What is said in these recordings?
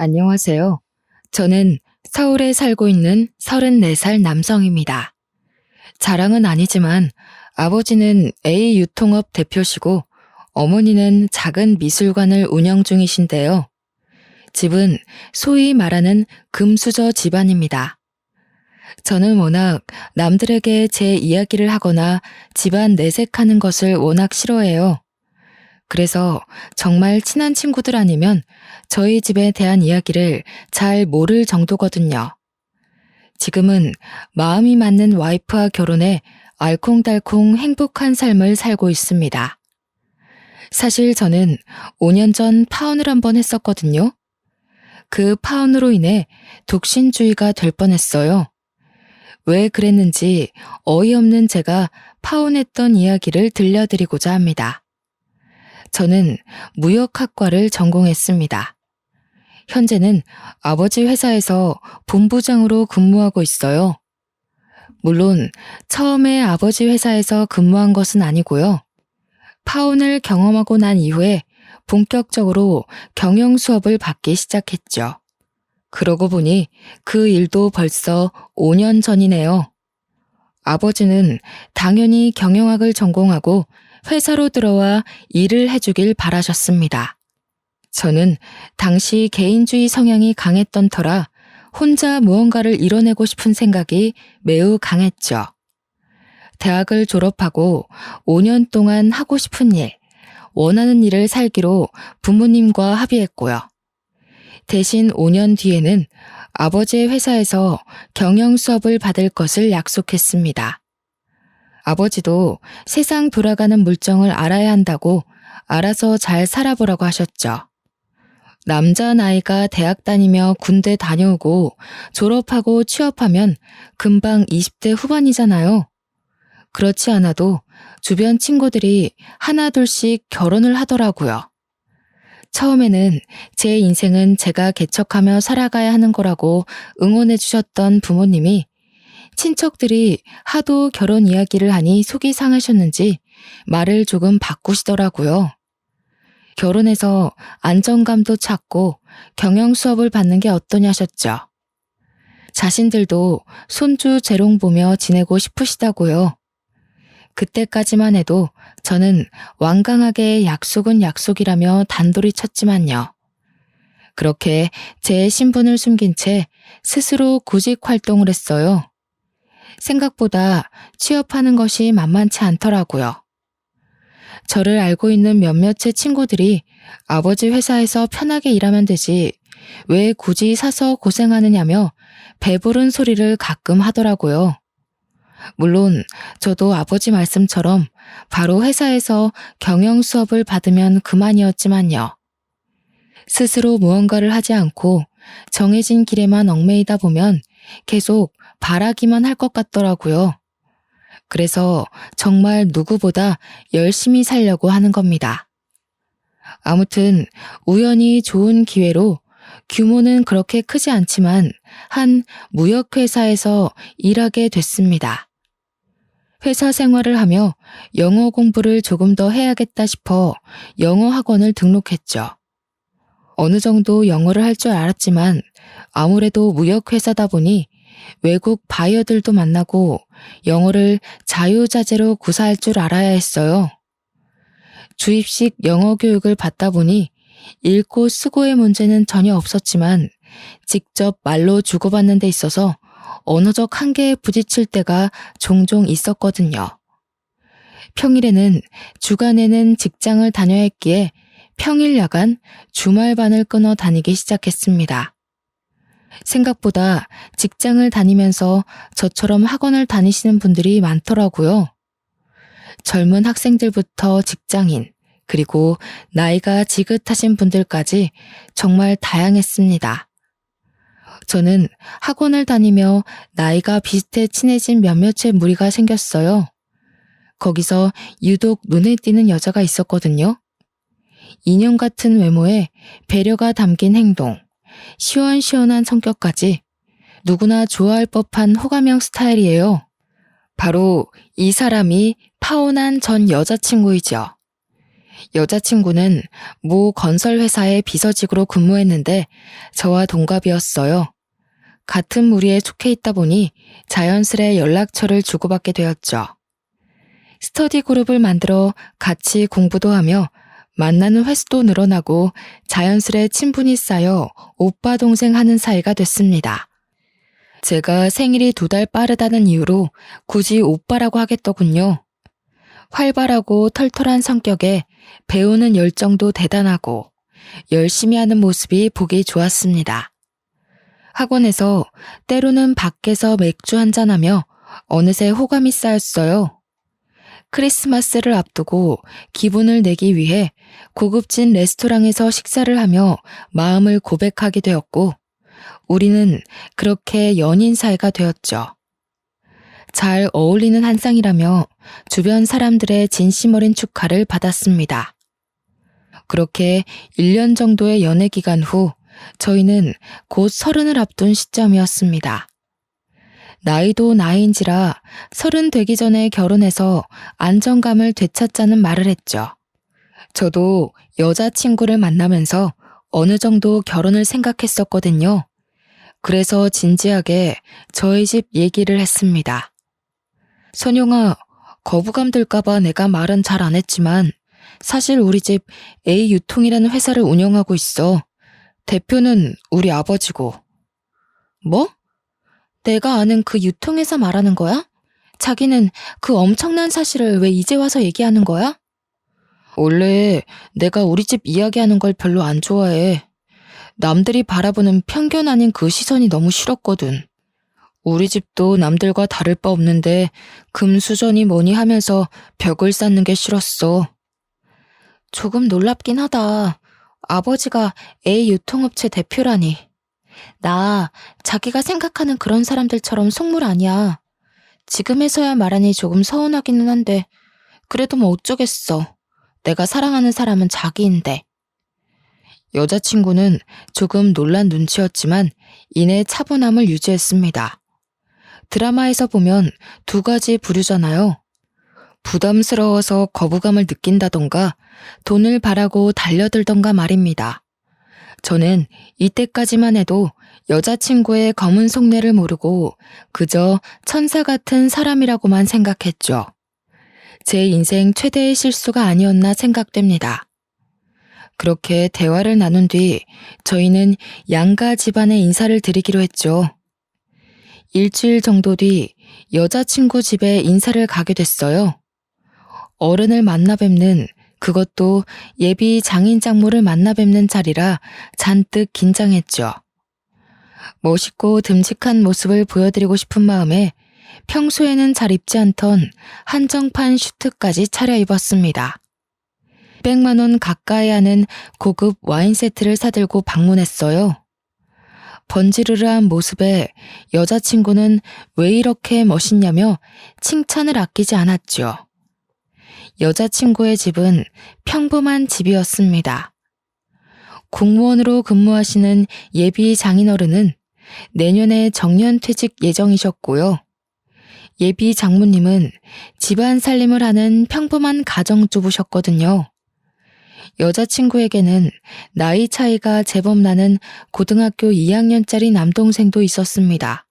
안녕하세요. 저는 서울에 살고 있는 34살 남성입니다. 자랑은 아니지만 아버지는 A 유통업 대표시고 어머니는 작은 미술관을 운영 중이신데요. 집은 소위 말하는 금수저 집안입니다. 저는 워낙 남들에게 제 이야기를 하거나 집안 내색하는 것을 워낙 싫어해요. 그래서 정말 친한 친구들 아니면 저희 집에 대한 이야기를 잘 모를 정도거든요. 지금은 마음이 맞는 와이프와 결혼해 알콩달콩 행복한 삶을 살고 있습니다. 사실 저는 5년 전 파혼을 한번 했었거든요. 그 파혼으로 인해 독신주의가 될 뻔했어요. 왜 그랬는지 어이없는 제가 파혼했던 이야기를 들려드리고자 합니다. 저는 무역학과를 전공했습니다. 현재는 아버지 회사에서 본부장으로 근무하고 있어요. 물론 처음에 아버지 회사에서 근무한 것은 아니고요. 파혼을 경험하고 난 이후에 본격적으로 경영 수업을 받기 시작했죠. 그러고 보니 그 일도 벌써 5년 전이네요. 아버지는 당연히 경영학을 전공하고 회사로 들어와 일을 해주길 바라셨습니다. 저는 당시 개인주의 성향이 강했던 터라 혼자 무언가를 이뤄내고 싶은 생각이 매우 강했죠. 대학을 졸업하고 5년 동안 하고 싶은 일, 원하는 일을 살기로 부모님과 합의했고요. 대신 5년 뒤에는 아버지의 회사에서 경영 수업을 받을 것을 약속했습니다. 아버지도 세상 돌아가는 물정을 알아야 한다고 알아서 잘 살아보라고 하셨죠. 남자 나이가 대학 다니며 군대 다녀오고 졸업하고 취업하면 금방 20대 후반이잖아요. 그렇지 않아도 주변 친구들이 하나둘씩 결혼을 하더라고요. 처음에는 제 인생은 제가 개척하며 살아가야 하는 거라고 응원해 주셨던 부모님이 친척들이 하도 결혼 이야기를 하니 속이 상하셨는지 말을 조금 바꾸시더라고요. 결혼해서 안정감도 찾고 경영 수업을 받는 게 어떠냐셨죠. 자신들도 손주 재롱 보며 지내고 싶으시다고요. 그때까지만 해도 저는 완강하게 약속은 약속이라며 단돌이 쳤지만요. 그렇게 제 신분을 숨긴 채 스스로 구직 활동을 했어요. 생각보다 취업하는 것이 만만치 않더라고요. 저를 알고 있는 몇몇의 친구들이 아버지 회사에서 편하게 일하면 되지 왜 굳이 사서 고생하느냐며 배부른 소리를 가끔 하더라고요. 물론 저도 아버지 말씀처럼 바로 회사에서 경영 수업을 받으면 그만이었지만요. 스스로 무언가를 하지 않고 정해진 길에만 얽매이다 보면 계속 바라기만 할 것 같더라고요. 그래서 정말 누구보다 열심히 살려고 하는 겁니다. 아무튼 우연히 좋은 기회로 규모는 그렇게 크지 않지만 한 무역회사에서 일하게 됐습니다. 회사 생활을 하며 영어 공부를 조금 더 해야겠다 싶어 영어 학원을 등록했죠. 어느 정도 영어를 할 줄 알았지만 아무래도 무역회사다 보니 외국 바이어들도 만나고 영어를 자유자재로 구사할 줄 알아야 했어요. 주입식 영어 교육을 받다 보니 읽고 쓰고의 문제는 전혀 없었지만 직접 말로 주고받는 데 있어서 언어적 한계에 부딪힐 때가 종종 있었거든요. 평일에는 주간에는 직장을 다녀야 했기에 평일 야간 주말반을 끊어 다니기 시작했습니다. 생각보다 직장을 다니면서 저처럼 학원을 다니시는 분들이 많더라고요. 젊은 학생들부터 직장인, 그리고 나이가 지긋하신 분들까지 정말 다양했습니다. 저는 학원을 다니며 나이가 비슷해 친해진 몇몇의 무리가 생겼어요. 거기서 유독 눈에 띄는 여자가 있었거든요. 인형 같은 외모에 배려가 담긴 행동, 시원시원한 성격까지 누구나 좋아할 법한 호감형 스타일이에요. 바로 이 사람이 파혼한 전 여자친구이죠. 여자친구는 모 건설회사의 비서직으로 근무했는데 저와 동갑이었어요. 같은 무리에 속해 있다 보니 자연스레 연락처를 주고받게 되었죠. 스터디 그룹을 만들어 같이 공부도 하며 만나는 횟수도 늘어나고 자연스레 친분이 쌓여 오빠 동생 하는 사이가 됐습니다. 제가 생일이 2달 빠르다는 이유로 굳이 오빠라고 하겠더군요. 활발하고 털털한 성격에 배우는 열정도 대단하고 열심히 하는 모습이 보기 좋았습니다. 학원에서 때로는 밖에서 맥주 한잔하며 어느새 호감이 쌓였어요. 크리스마스를 앞두고 기분을 내기 위해 고급진 레스토랑에서 식사를 하며 마음을 고백하게 되었고 우리는 그렇게 연인 사이가 되었죠. 잘 어울리는 한 쌍이라며 주변 사람들의 진심 어린 축하를 받았습니다. 그렇게 1년 정도의 연애 기간 후 저희는 곧 30을 앞둔 시점이었습니다. 나이도 나이인지라 30 되기 전에 결혼해서 안정감을 되찾자는 말을 했죠. 저도 여자친구를 만나면서 어느 정도 결혼을 생각했었거든요. 그래서 진지하게 저희 집 얘기를 했습니다. 선영아, 거부감 들까봐 내가 말은 잘 안 했지만 사실 우리 집 A 유통이라는 회사를 운영하고 있어. 대표는 우리 아버지고. 뭐? 내가 아는 그 유통회사 말하는 거야? 자기는 그 엄청난 사실을 왜 이제 와서 얘기하는 거야? 원래 내가 우리 집 이야기하는 걸 별로 안 좋아해. 남들이 바라보는 편견 아닌 그 시선이 너무 싫었거든. 우리 집도 남들과 다를 바 없는데 금수저니 뭐니 하면서 벽을 쌓는 게 싫었어. 조금 놀랍긴 하다. 아버지가 A 유통업체 대표라니. 나 자기가 생각하는 그런 사람들처럼 속물 아니야. 지금에서야 말하니 조금 서운하기는 한데 그래도 뭐 어쩌겠어. 내가 사랑하는 사람은 자기인데. 여자친구는 조금 놀란 눈치였지만 이내 차분함을 유지했습니다. 드라마에서 보면 2가지 부류잖아요. 부담스러워서 거부감을 느낀다던가 돈을 바라고 달려들던가 말입니다. 저는 이때까지만 해도 여자친구의 검은 속내를 모르고 그저 천사 같은 사람이라고만 생각했죠. 제 인생 최대의 실수가 아니었나 생각됩니다. 그렇게 대화를 나눈 뒤 저희는 양가 집안에 인사를 드리기로 했죠. 일주일 정도 뒤 여자친구 집에 인사를 가게 됐어요. 어른을 만나 뵙는, 그것도 예비 장인 장모를 만나 뵙는 자리라 잔뜩 긴장했죠. 멋있고 듬직한 모습을 보여드리고 싶은 마음에 평소에는 잘 입지 않던 한정판 슈트까지 차려입었습니다. 100만 원 가까이 하는 고급 와인 세트를 사들고 방문했어요. 번지르르한 모습에 여자친구는 왜 이렇게 멋있냐며 칭찬을 아끼지 않았죠. 여자친구의 집은 평범한 집이었습니다. 공무원으로 근무하시는 예비 장인어른은 내년에 정년퇴직 예정이셨고요. 예비 장모님은 집안 살림을 하는 평범한 가정주부셨거든요. 여자친구에게는 나이 차이가 제법 나는 고등학교 2학년짜리 남동생도 있었습니다.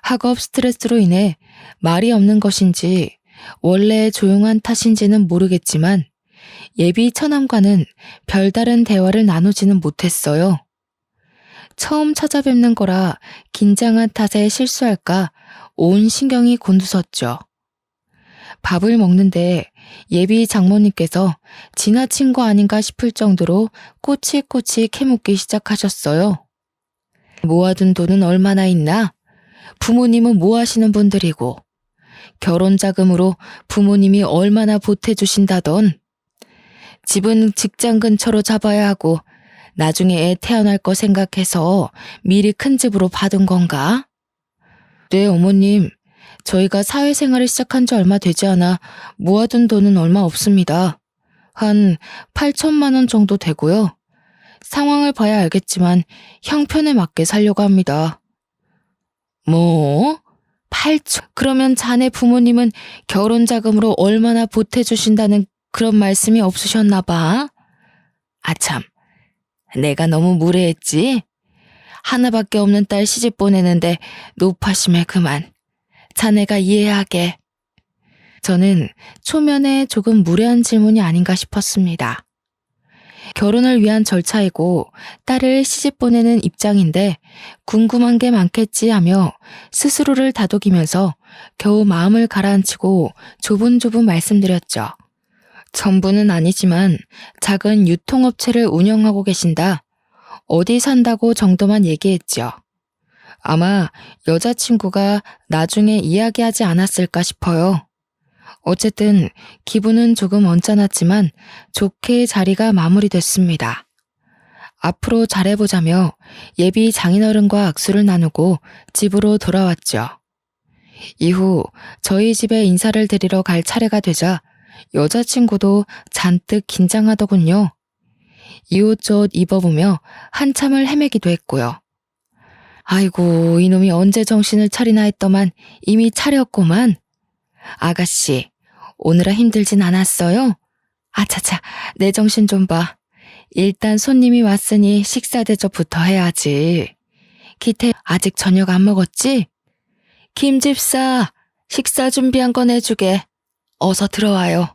학업 스트레스로 인해 말이 없는 것인지 원래 조용한 탓인지는 모르겠지만 예비 처남과는 별다른 대화를 나누지는 못했어요. 처음 찾아뵙는 거라 긴장한 탓에 실수할까 온 신경이 곤두섰죠. 밥을 먹는데 예비 장모님께서 지나친 거 아닌가 싶을 정도로 꼬치꼬치 캐묻기 시작하셨어요. 모아둔 돈은 얼마나 있나? 부모님은 뭐 하시는 분들이고 결혼 자금으로 부모님이 얼마나 보태주신다던. 집은 직장 근처로 잡아야 하고 나중에 애 태어날 거 생각해서 미리 큰 집으로 받은 건가? 네, 어머님. 저희가 사회생활을 시작한 지 얼마 되지 않아 모아둔 돈은 얼마 없습니다. 한 8천만 원 정도 되고요. 상황을 봐야 알겠지만 형편에 맞게 살려고 합니다. 뭐? 8천? 그러면 자네 부모님은 결혼 자금으로 얼마나 보태주신다는 그런 말씀이 없으셨나 봐. 아참, 내가 너무 무례했지? 하나밖에 없는 딸 시집 보내는데 노파심에 그만. 자네가 이해하게. 저는 초면에 조금 무례한 질문이 아닌가 싶었습니다. 결혼을 위한 절차이고 딸을 시집 보내는 입장인데 궁금한 게 많겠지 하며 스스로를 다독이면서 겨우 마음을 가라앉히고 조분조분 말씀드렸죠. 전부는 아니지만 작은 유통업체를 운영하고 계신다. 어디 산다고 정도만 얘기했죠. 아마 여자친구가 나중에 이야기하지 않았을까 싶어요. 어쨌든 기분은 조금 언짢았지만 좋게 자리가 마무리됐습니다. 앞으로 잘해보자며 예비 장인어른과 악수를 나누고 집으로 돌아왔죠. 이후 저희 집에 인사를 드리러 갈 차례가 되자 여자친구도 잔뜩 긴장하더군요. 이옷저옷 입어보며 한참을 헤매기도 했고요. 아이고, 이놈이 언제 정신을 차리나 했더만 이미 차렸구만. 아가씨, 오늘아 힘들진 않았어요? 아차차, 내 정신 좀 봐. 일단 손님이 왔으니 식사 대접부터 해야지. 기태 아직 저녁 안 먹었지? 김집사, 식사 준비한 거 내주게. 어서 들어와요.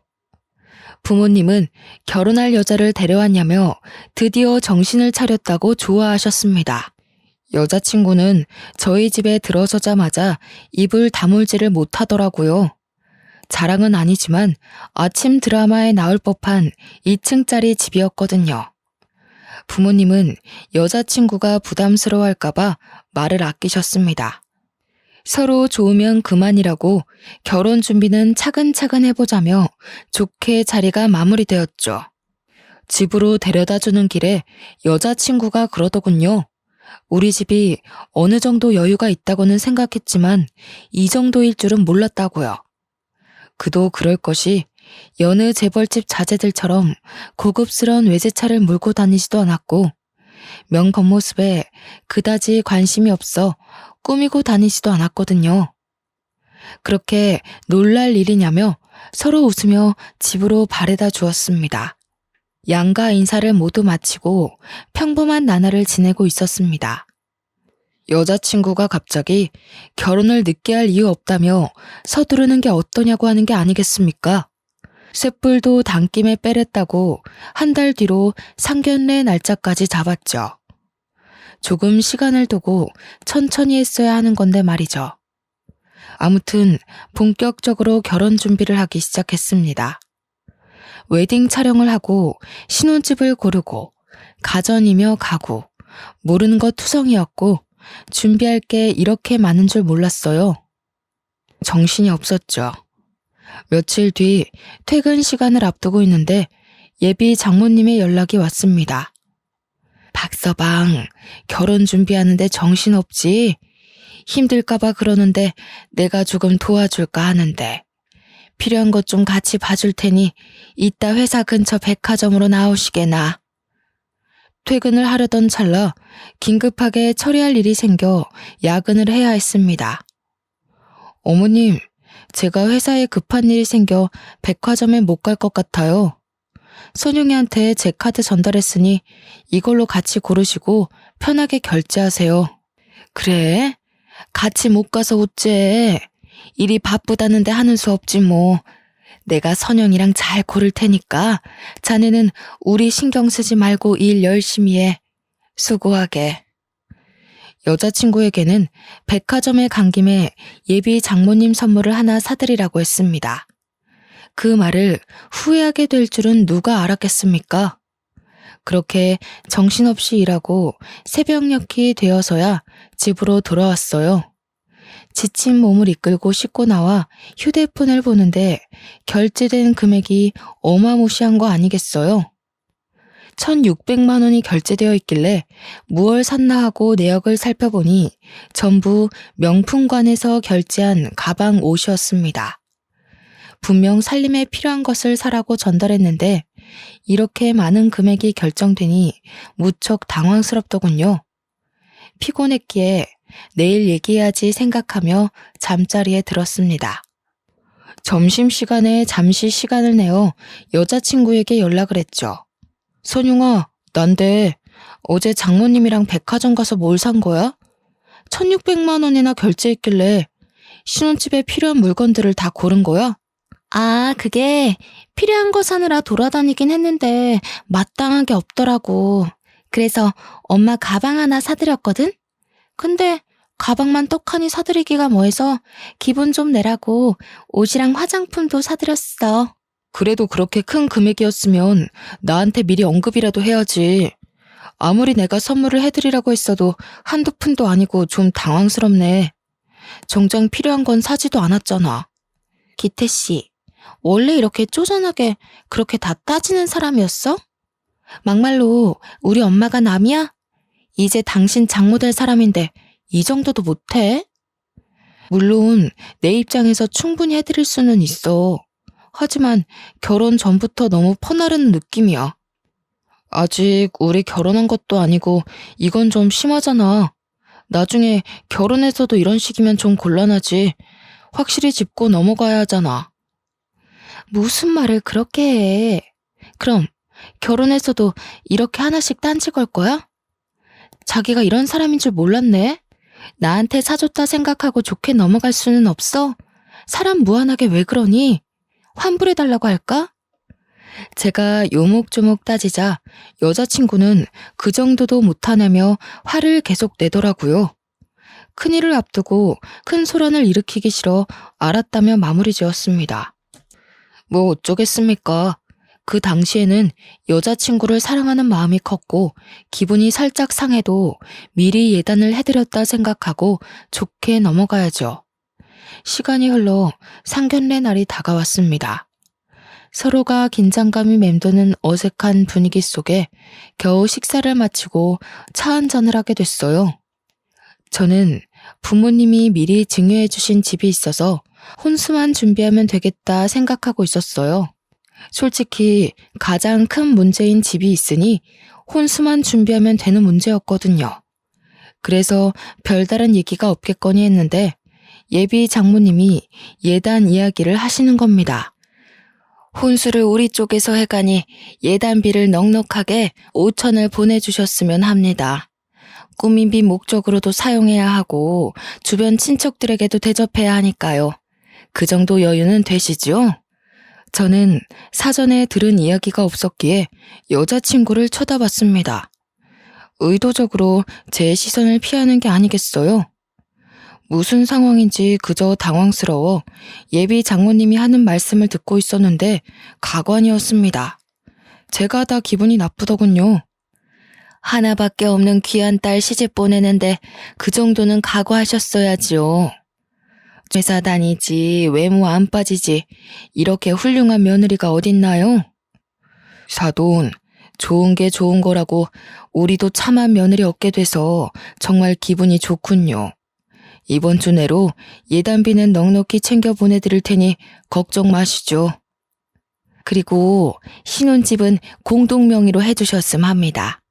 부모님은 결혼할 여자를 데려왔냐며 드디어 정신을 차렸다고 좋아하셨습니다. 여자친구는 저희 집에 들어서자마자 입을 다물지를 못하더라고요. 자랑은 아니지만 아침 드라마에 나올 법한 2층짜리 집이었거든요. 부모님은 여자친구가 부담스러워할까봐 말을 아끼셨습니다. 서로 좋으면 그만이라고 결혼 준비는 차근차근 해보자며 좋게 자리가 마무리되었죠. 집으로 데려다주는 길에 여자친구가 그러더군요. 우리 집이 어느 정도 여유가 있다고는 생각했지만 이 정도일 줄은 몰랐다고요. 그도 그럴 것이 여느 재벌집 자제들처럼 고급스러운 외제차를 몰고 다니지도 않았고 명 겉모습에 그다지 관심이 없어 꾸미고 다니지도 않았거든요. 그렇게 놀랄 일이냐며 서로 웃으며 집으로 바래다 주었습니다. 양가 인사를 모두 마치고 평범한 나날을 지내고 있었습니다. 여자친구가 갑자기 결혼을 늦게 할 이유 없다며 서두르는 게 어떠냐고 하는 게 아니겠습니까? 쇳불도 단김에 빼랬다고 한 달 뒤로 상견례 날짜까지 잡았죠. 조금 시간을 두고 천천히 했어야 하는 건데 말이죠. 아무튼 본격적으로 결혼 준비를 하기 시작했습니다. 웨딩 촬영을 하고 신혼집을 고르고 가전이며 가구, 모르는 것 투성이었고 준비할 게 이렇게 많은 줄 몰랐어요. 정신이 없었죠. 며칠 뒤 퇴근 시간을 앞두고 있는데 예비 장모님의 연락이 왔습니다. 박서방, 결혼 준비하는데 정신없지? 힘들까봐 그러는데 내가 조금 도와줄까 하는데 필요한 것 좀 같이 봐줄 테니 이따 회사 근처 백화점으로 나오시게나. 퇴근을 하려던 찰나 긴급하게 처리할 일이 생겨 야근을 해야 했습니다. 어머님, 제가 회사에 급한 일이 생겨 백화점에 못 갈 것 같아요. 선영이한테 제 카드 전달했으니 이걸로 같이 고르시고 편하게 결제하세요. 그래? 같이 못 가서 어째. 일이 바쁘다는데 하는 수 없지 뭐. 내가 선영이랑 잘 고를 테니까 자네는 우리 신경 쓰지 말고 일 열심히 해. 수고하게. 여자친구에게는 백화점에 간 김에 예비 장모님 선물을 하나 사드리라고 했습니다. 그 말을 후회하게 될 줄은 누가 알았겠습니까? 그렇게 정신없이 일하고 새벽녘이 되어서야 집으로 돌아왔어요. 지친 몸을 이끌고 씻고 나와 휴대폰을 보는데 결제된 금액이 어마무시한 거 아니겠어요? 1,600만 원이 결제되어 있길래 무얼 샀나 하고 내역을 살펴보니 전부 명품관에서 결제한 가방 옷이었습니다. 분명 살림에 필요한 것을 사라고 전달했는데 이렇게 많은 금액이 결정되니 무척 당황스럽더군요. 피곤했기에 내일 얘기해야지 생각하며 잠자리에 들었습니다. 점심시간에 잠시 시간을 내어 여자친구에게 연락을 했죠. 선용아, 난데 어제 장모님이랑 백화점 가서 뭘 산 거야? 1,600만 원이나 결제했길래 신혼집에 필요한 물건들을 다 고른 거야? 아, 그게 필요한 거 사느라 돌아다니긴 했는데 마땅한 게 없더라고. 그래서 엄마 가방 하나 사드렸거든? 근데 가방만 떡하니 사드리기가 뭐해서 기분 좀 내라고 옷이랑 화장품도 사드렸어. 그래도 그렇게 큰 금액이었으면 나한테 미리 언급이라도 해야지. 아무리 내가 선물을 해드리라고 했어도 한두 푼도 아니고 좀 당황스럽네. 정작 필요한 건 사지도 않았잖아. 기태 씨, 원래 이렇게 쪼잔하게 그렇게 다 따지는 사람이었어? 막말로 우리 엄마가 남이야? 이제 당신 장모 될 사람인데 이 정도도 못해? 물론 내 입장에서 충분히 해드릴 수는 있어. 하지만 결혼 전부터 너무 퍼나르는 느낌이야. 아직 우리 결혼한 것도 아니고 이건 좀 심하잖아. 나중에 결혼해서도 이런 식이면 좀 곤란하지. 확실히 짚고 넘어가야 하잖아. 무슨 말을 그렇게 해. 그럼 결혼해서도 이렇게 하나씩 딴지 걸 거야? 자기가 이런 사람인 줄 몰랐네. 나한테 사줬다 생각하고 좋게 넘어갈 수는 없어? 사람 무한하게 왜 그러니? 환불해달라고 할까? 제가 요목조목 따지자 여자친구는 그 정도도 못하냐며 화를 계속 내더라고요. 큰일을 앞두고 큰 소란을 일으키기 싫어 알았다며 마무리 지었습니다. 뭐 어쩌겠습니까? 그 당시에는 여자친구를 사랑하는 마음이 컸고 기분이 살짝 상해도 미리 예단을 해드렸다 생각하고 좋게 넘어가야죠. 시간이 흘러 상견례 날이 다가왔습니다. 서로가 긴장감이 맴도는 어색한 분위기 속에 겨우 식사를 마치고 차 한잔을 하게 됐어요. 저는 부모님이 미리 증여해 주신 집이 있어서 혼수만 준비하면 되겠다 생각하고 있었어요. 솔직히 가장 큰 문제인 집이 있으니 혼수만 준비하면 되는 문제였거든요. 그래서 별다른 얘기가 없겠거니 했는데 예비 장모님이 예단 이야기를 하시는 겁니다. 혼수를 우리 쪽에서 해가니 예단비를 넉넉하게 5천을 보내주셨으면 합니다. 꾸민비 목적으로도 사용해야 하고 주변 친척들에게도 대접해야 하니까요. 그 정도 여유는 되시죠? 저는 사전에 들은 이야기가 없었기에 여자친구를 쳐다봤습니다. 의도적으로 제 시선을 피하는 게 아니겠어요? 무슨 상황인지 그저 당황스러워 예비 장모님이 하는 말씀을 듣고 있었는데 가관이었습니다. 제가 다 기분이 나쁘더군요. 하나밖에 없는 귀한 딸 시집 보내는데 그 정도는 각오하셨어야지요. 회사 다니지 외모 안 빠지지 이렇게 훌륭한 며느리가 어딨나요? 사돈, 좋은 게 좋은 거라고 우리도 참한 며느리 얻게 돼서 정말 기분이 좋군요. 이번 주 내로 예단비는 넉넉히 챙겨 보내드릴 테니 걱정 마시죠. 그리고 신혼집은 공동 명의로 해주셨음 합니다.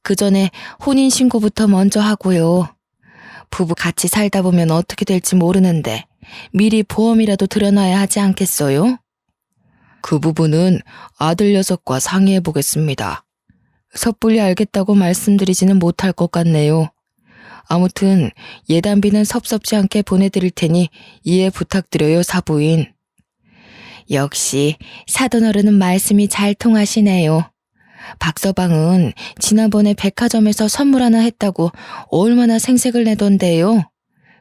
그 전에 혼인신고부터 먼저 하고요. 부부 같이 살다 보면 어떻게 될지 모르는데 미리 보험이라도 들여놔야 하지 않겠어요? 그 부분은 아들 녀석과 상의해 보겠습니다. 섣불리 알겠다고 말씀드리지는 못할 것 같네요. 아무튼 예단비는 섭섭지 않게 보내드릴 테니 이해 부탁드려요, 사부인. 역시 사돈어른은 말씀이 잘 통하시네요. 박서방은 지난번에 백화점에서 선물 하나 했다고 얼마나 생색을 내던데요.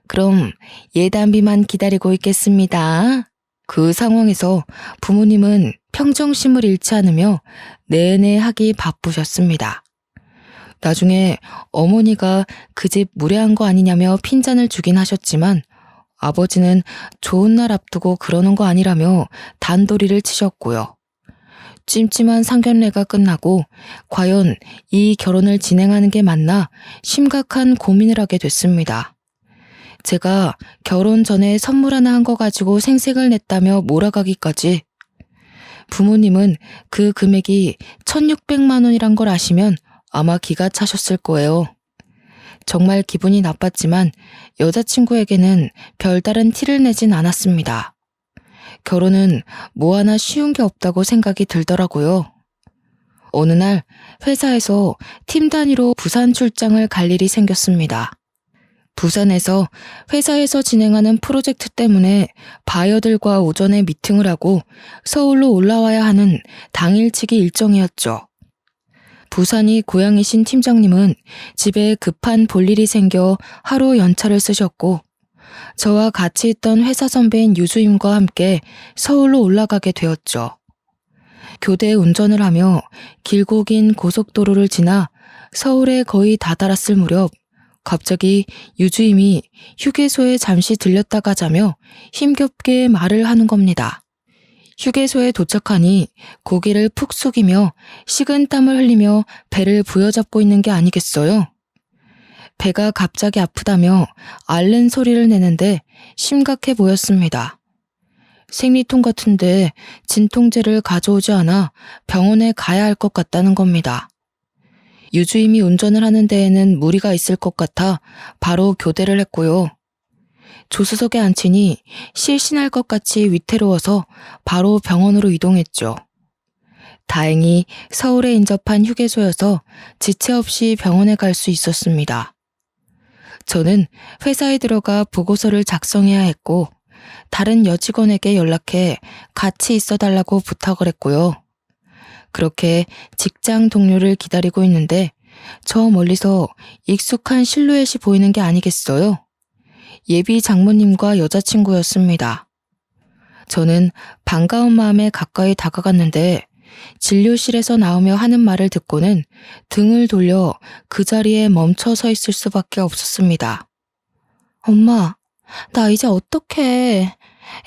그럼 예단비만 기다리고 있겠습니다. 그 상황에서 부모님은 평정심을 잃지 않으며 내내 하기 바쁘셨습니다. 나중에 어머니가 그 집 무례한 거 아니냐며 핀잔을 주긴 하셨지만 아버지는 좋은 날 앞두고 그러는 거 아니라며 단도리를 치셨고요. 찜찜한 상견례가 끝나고 과연 이 결혼을 진행하는 게 맞나 심각한 고민을 하게 됐습니다. 제가 결혼 전에 선물 하나 한 거 가지고 생색을 냈다며 몰아가기까지. 부모님은 그 금액이 1,600만 원이란 걸 아시면 아마 기가 차셨을 거예요. 정말 기분이 나빴지만 여자친구에게는 별다른 티를 내진 않았습니다. 결혼은 뭐 하나 쉬운 게 없다고 생각이 들더라고요. 어느 날 회사에서 팀 단위로 부산 출장을 갈 일이 생겼습니다. 부산에서 회사에서 진행하는 프로젝트 때문에 바이어들과 오전에 미팅을 하고 서울로 올라와야 하는 당일치기 일정이었죠. 부산이 고향이신 팀장님은 집에 급한 볼일이 생겨 하루 연차를 쓰셨고 저와 같이 있던 회사 선배인 유주임과 함께 서울로 올라가게 되었죠. 교대 운전을 하며 길고 긴 고속도로를 지나 서울에 거의 다다랐을 무렵 갑자기 유주임이 휴게소에 잠시 들렸다 가자며 힘겹게 말을 하는 겁니다. 휴게소에 도착하니 고개를 푹 숙이며 식은 땀을 흘리며 배를 부여잡고 있는 게 아니겠어요? 배가 갑자기 아프다며 앓는 소리를 내는데 심각해 보였습니다. 생리통 같은데 진통제를 가져오지 않아 병원에 가야 할 것 같다는 겁니다. 유주임이 운전을 하는 데에는 무리가 있을 것 같아 바로 교대를 했고요. 조수석에 앉히니 실신할 것 같이 위태로워서 바로 병원으로 이동했죠. 다행히 서울에 인접한 휴게소여서 지체 없이 병원에 갈 수 있었습니다. 저는 회사에 들어가 보고서를 작성해야 했고 다른 여직원에게 연락해 같이 있어달라고 부탁을 했고요. 그렇게 직장 동료를 기다리고 있는데 저 멀리서 익숙한 실루엣이 보이는 게 아니겠어요? 예비 장모님과 여자친구였습니다. 저는 반가운 마음에 가까이 다가갔는데 진료실에서 나오며 하는 말을 듣고는 등을 돌려 그 자리에 멈춰 서 있을 수밖에 없었습니다. 엄마, 나 이제 어떡해.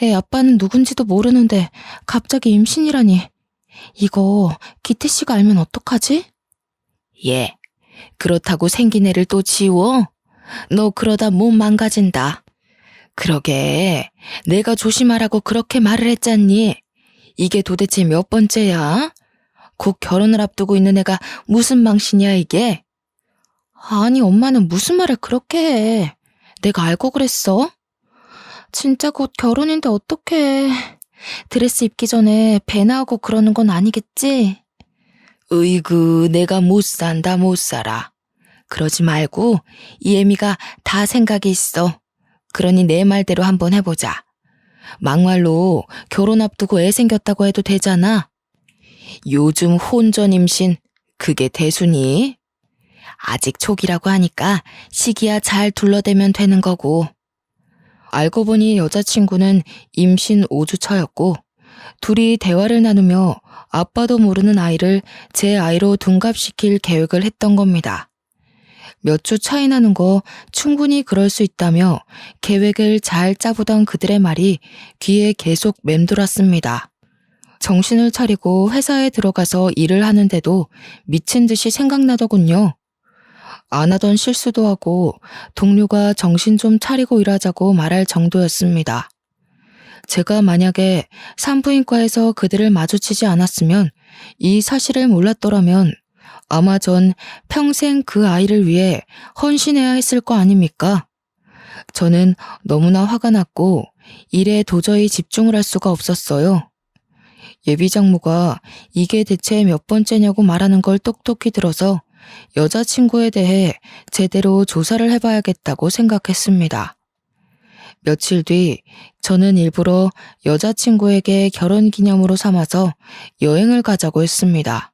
애 아빠는 누군지도 모르는데 갑자기 임신이라니. 이거 기태 씨가 알면 어떡하지? 예, 그렇다고 생긴 애를 또 지워? 너 그러다 몸 망가진다. 그러게, 내가 조심하라고 그렇게 말을 했잖니. 이게 도대체 몇 번째야? 곧 결혼을 앞두고 있는 애가 무슨 망신이야 이게? 아니 엄마는 무슨 말을 그렇게 해. 내가 알고 그랬어? 진짜 곧 결혼인데 어떡해. 드레스 입기 전에 배 나오고 그러는 건 아니겠지? 으이구, 내가 못 산다 못 살아. 그러지 말고 이 애미가 다 생각이 있어. 그러니 내 말대로 한번 해보자. 막말로 결혼 앞두고 애 생겼다고 해도 되잖아. 요즘 혼전 임신 그게 대수니? 아직 초기라고 하니까 시기야 잘 둘러대면 되는 거고. 알고 보니 여자친구는 임신 5주 차였고 둘이 대화를 나누며 아빠도 모르는 아이를 제 아이로 둔갑시킬 계획을 했던 겁니다. 몇 주 차이 나는 거 충분히 그럴 수 있다며 계획을 잘 짜보던 그들의 말이 귀에 계속 맴돌았습니다. 정신을 차리고 회사에 들어가서 일을 하는데도 미친 듯이 생각나더군요. 안 하던 실수도 하고 동료가 정신 좀 차리고 일하자고 말할 정도였습니다. 제가 만약에 산부인과에서 그들을 마주치지 않았으면 이 사실을 몰랐더라면 아마 전 평생 그 아이를 위해 헌신해야 했을 거 아닙니까? 저는 너무나 화가 났고 일에 도저히 집중을 할 수가 없었어요. 예비장모가 이게 대체 몇 번째냐고 말하는 걸 똑똑히 들어서 여자친구에 대해 제대로 조사를 해봐야겠다고 생각했습니다. 며칠 뒤 저는 일부러 여자친구에게 결혼기념으로 삼아서 여행을 가자고 했습니다.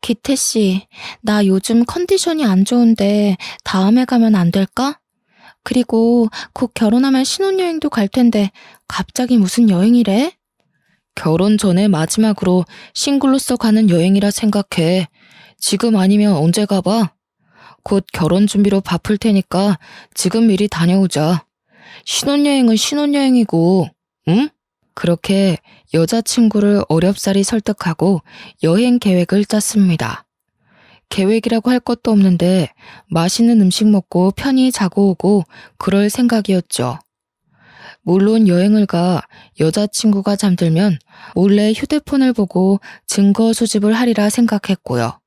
기태 씨, 나 요즘 컨디션이 안 좋은데 다음에 가면 안 될까? 그리고 곧 결혼하면 신혼여행도 갈 텐데 갑자기 무슨 여행이래? 결혼 전에 마지막으로 싱글로서 가는 여행이라 생각해. 지금 아니면 언제 가봐? 곧 결혼 준비로 바쁠 테니까 지금 미리 다녀오자. 신혼여행은 신혼여행이고, 응? 그렇게 여자친구를 어렵사리 설득하고 여행 계획을 짰습니다. 계획이라고 할 것도 없는데 맛있는 음식 먹고 편히 자고 오고 그럴 생각이었죠. 물론 여행을 가 여자친구가 잠들면 몰래 휴대폰을 보고 증거 수집을 하리라 생각했고요.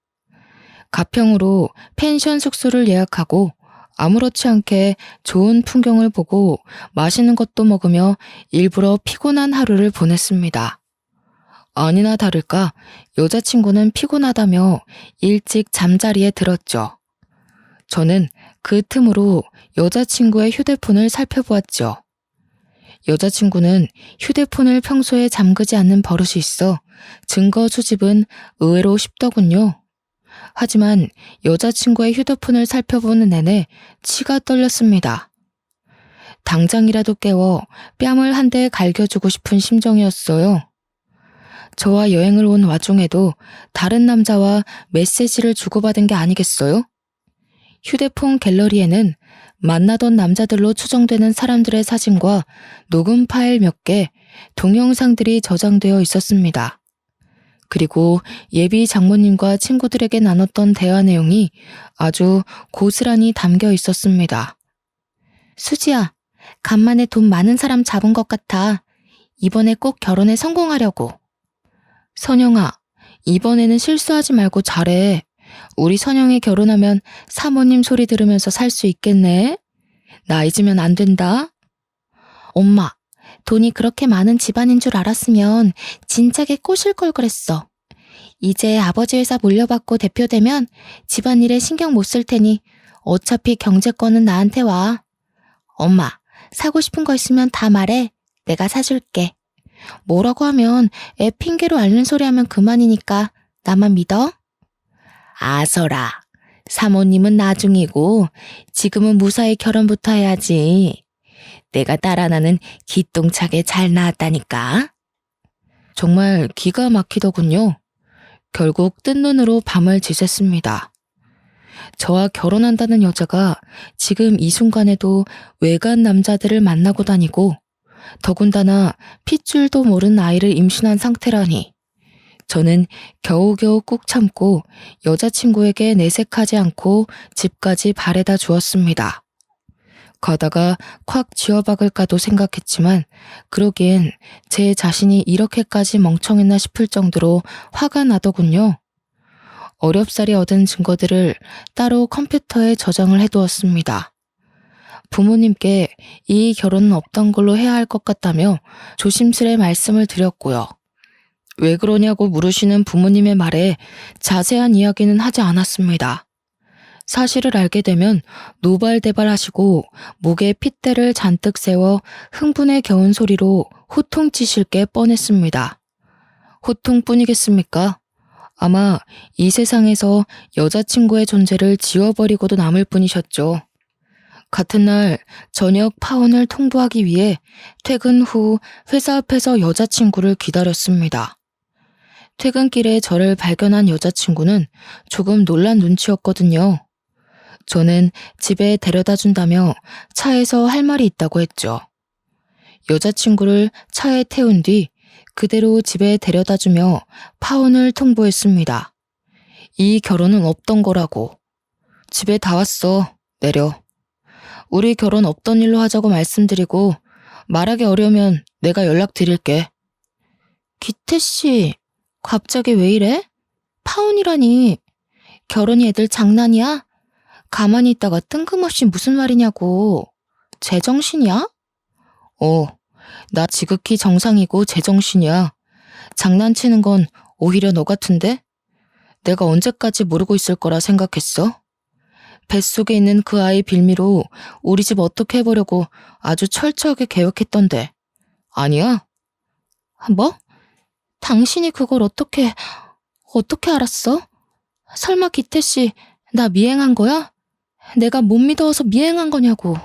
가평으로 펜션 숙소를 예약하고 아무렇지 않게 좋은 풍경을 보고 맛있는 것도 먹으며 일부러 피곤한 하루를 보냈습니다. 아니나 다를까 여자친구는 피곤하다며 일찍 잠자리에 들었죠. 저는 그 틈으로 여자친구의 휴대폰을 살펴보았죠. 여자친구는 휴대폰을 평소에 잠그지 않는 버릇이 있어 증거 수집은 의외로 쉽더군요. 하지만 여자친구의 휴대폰을 살펴보는 내내 치가 떨렸습니다. 당장이라도 깨워 뺨을 한 대 갈겨주고 싶은 심정이었어요. 저와 여행을 온 와중에도 다른 남자와 메시지를 주고받은 게 아니겠어요? 휴대폰 갤러리에는 만나던 남자들로 추정되는 사람들의 사진과 녹음 파일 몇 개, 동영상들이 저장되어 있었습니다. 그리고 예비 장모님과 친구들에게 나눴던 대화 내용이 아주 고스란히 담겨 있었습니다. 수지야, 간만에 돈 많은 사람 잡은 것 같아. 이번에 꼭 결혼에 성공하려고. 선영아, 이번에는 실수하지 말고 잘해. 우리 선영이 결혼하면 사모님 소리 들으면서 살 수 있겠네? 나 잊으면 안 된다. 엄마, 돈이 그렇게 많은 집안인 줄 알았으면 진작에 꼬실 걸 그랬어. 이제 아버지 회사 물려받고 대표되면 집안일에 신경 못 쓸 테니 어차피 경제권은 나한테 와. 엄마, 사고 싶은 거 있으면 다 말해. 내가 사줄게. 뭐라고 하면 애 핑계로 앓는 소리 하면 그만이니까 나만 믿어? 아서라, 사모님은 나중이고 지금은 무사히 결혼부터 해야지. 내가 딸 하나는 기똥차게 잘 낳았다니까. 정말 기가 막히더군요. 결국 뜬 눈으로 밤을 지샜습니다. 저와 결혼한다는 여자가 지금 이 순간에도 외간 남자들을 만나고 다니고 더군다나 핏줄도 모른 아이를 임신한 상태라니. 저는 겨우겨우 꾹 참고 여자친구에게 내색하지 않고 집까지 바래다 주었습니다. 가다가 콱 쥐어박을까도 생각했지만 그러기엔 제 자신이 이렇게까지 멍청했나 싶을 정도로 화가 나더군요. 어렵사리 얻은 증거들을 따로 컴퓨터에 저장을 해두었습니다. 부모님께 이 결혼은 없던 걸로 해야 할 것 같다며 조심스레 말씀을 드렸고요. 왜 그러냐고 물으시는 부모님의 말에 자세한 이야기는 하지 않았습니다. 사실을 알게 되면 노발대발하시고 목에 핏대를 잔뜩 세워 흥분에 겨운 소리로 호통치실 게 뻔했습니다. 호통뿐이겠습니까? 아마 이 세상에서 여자친구의 존재를 지워버리고도 남을 뿐이셨죠. 같은 날 저녁 파혼을 통보하기 위해 퇴근 후 회사 앞에서 여자친구를 기다렸습니다. 퇴근길에 저를 발견한 여자친구는 조금 놀란 눈치였거든요. 저는 집에 데려다 준다며 차에서 할 말이 있다고 했죠. 여자친구를 차에 태운 뒤 그대로 집에 데려다 주며 파혼을 통보했습니다. 이 결혼은 없던 거라고. 집에 다 왔어. 내려. 우리 결혼 없던 일로 하자고 말씀드리고 말하기 어려우면 내가 연락드릴게. 기태씨, 갑자기 왜 이래? 파혼이라니. 결혼이 애들 장난이야? 가만히 있다가 뜬금없이 무슨 말이냐고. 제정신이야? 나 지극히 정상이고 제정신이야. 장난치는 건 오히려 너 같은데? 내가 언제까지 모르고 있을 거라 생각했어? 뱃속에 있는 그 아이 빌미로 우리 집 어떻게 해보려고 아주 철저하게 계획했던데. 아니야? 뭐? 당신이 그걸 어떻게 알았어? 설마 기태씨, 나 미행한 거야? 내가 못 믿어서 미행한 거냐고.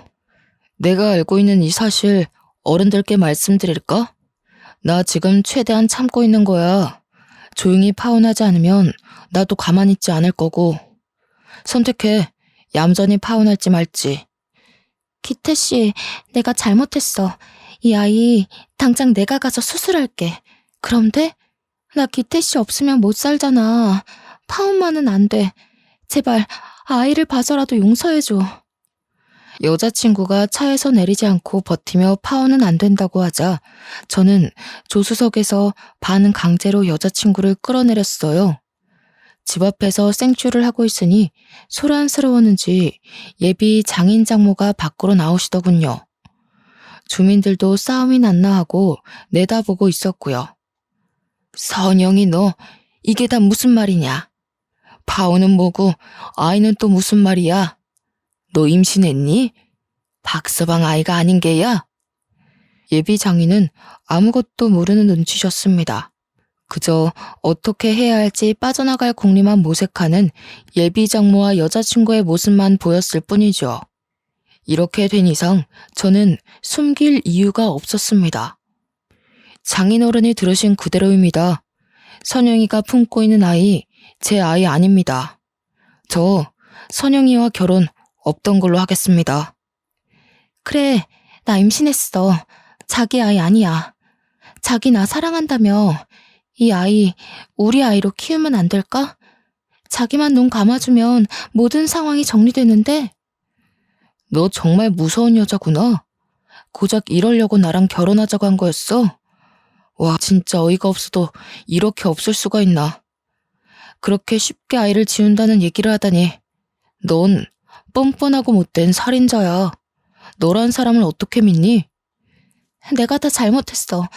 내가 알고 있는 이 사실 어른들께 말씀드릴까? 나 지금 최대한 참고 있는 거야. 조용히 파혼하지 않으면 나도 가만히 있지 않을 거고. 선택해. 얌전히 파혼할지 말지. 기태씨, 내가 잘못했어. 이 아이 당장 내가 가서 수술할게. 그럼 돼? 나 기태씨 없으면 못 살잖아. 파혼만은 안 돼. 제발 아이를 봐서라도 용서해줘. 여자친구가 차에서 내리지 않고 버티며 파혼은 안 된다고 하자 저는 조수석에서 반 강제로 여자친구를 끌어내렸어요. 집 앞에서 생쇼를 하고 있으니 소란스러웠는지 예비 장인 장모가 밖으로 나오시더군요. 주민들도 싸움이 났나 하고 내다보고 있었고요. 선영이 너 이게 다 무슨 말이냐? 파오는 뭐고 아이는 또 무슨 말이야? 너 임신했니? 박서방 아이가 아닌 게야? 예비 장인은 아무것도 모르는 눈치셨습니다. 그저 어떻게 해야 할지 빠져나갈 궁리만 모색하는 예비 장모와 여자친구의 모습만 보였을 뿐이죠. 이렇게 된 이상 저는 숨길 이유가 없었습니다. 장인어른이 들으신 그대로입니다. 선영이가 품고 있는 아이, 제 아이 아닙니다. 저 선영이와 결혼 없던 걸로 하겠습니다. 그래, 나 임신했어. 자기 아이 아니야. 자기 나 사랑한다며 이 아이 우리 아이로 키우면 안 될까? 자기만 눈 감아주면 모든 상황이 정리되는데. 너 정말 무서운 여자구나. 고작 이러려고 나랑 결혼하자고 한 거였어? 와, 진짜 어이가 없어도 이렇게 없을 수가 있나. 그렇게 쉽게 아이를 지운다는 얘기를 하다니. 넌 뻔뻔하고 못된 살인자야. 너란 사람을 어떻게 믿니? 내가 다 잘못했어.